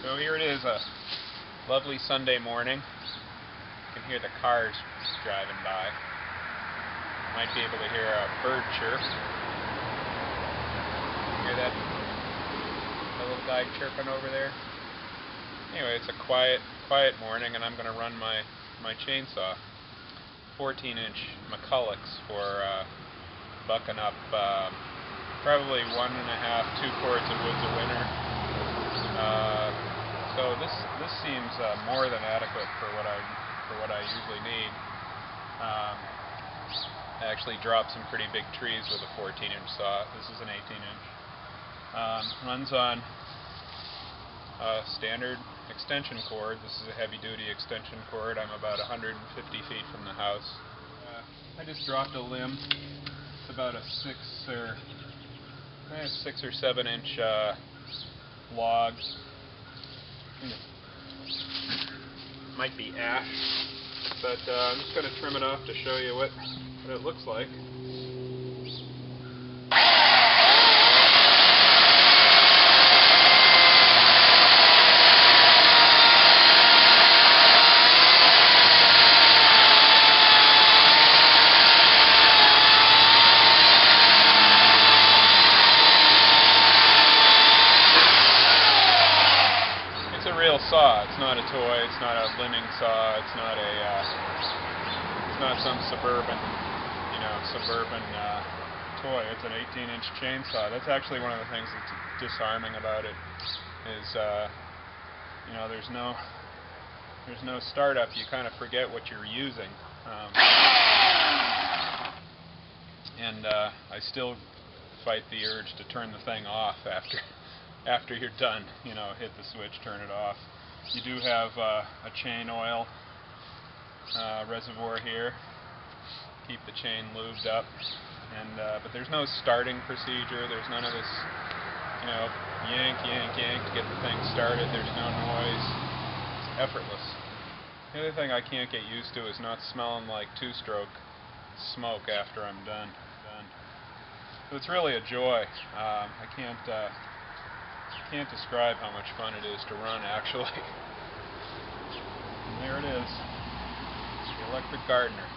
So here it is, a lovely Sunday morning. You can hear the cars driving by. Might be able to hear a bird chirp. Hear that? The little guy chirping over there? Anyway, it's a quiet morning, and I'm going to run my chainsaw. 14-inch McCullochs for bucking up probably 1.5, 2 cords of woods a winter. So this seems more than adequate for what I usually need. I actually dropped some pretty big trees with a 14-inch saw. This is an 18-inch. Runs on a standard extension cord. This is a heavy-duty extension cord. I'm about 150 feet from the house. I just dropped a limb. It's about a 6 or 7 inch log. Might be ash, but I'm just going to trim it off to show you what it looks like. It's a real saw. It's not a toy. It's not a limbing saw. It's not some suburban toy. It's an 18-inch chainsaw. That's actually one of the things that's disarming about it. Is there's no startup. You kind of forget what you're using. And I still fight the urge to turn the thing off after you're done. Hit the switch, turn it off. You do have a chain oil reservoir here. Keep the chain lubed up, but there's no starting procedure. There's none of this, yank to get the thing started. There's no noise. It's effortless. The other thing I can't get used to is not smelling like two-stroke smoke after I'm done. So it's really a joy. I can't describe how much fun it is to run, actually. And there it is, the Electric Gardener.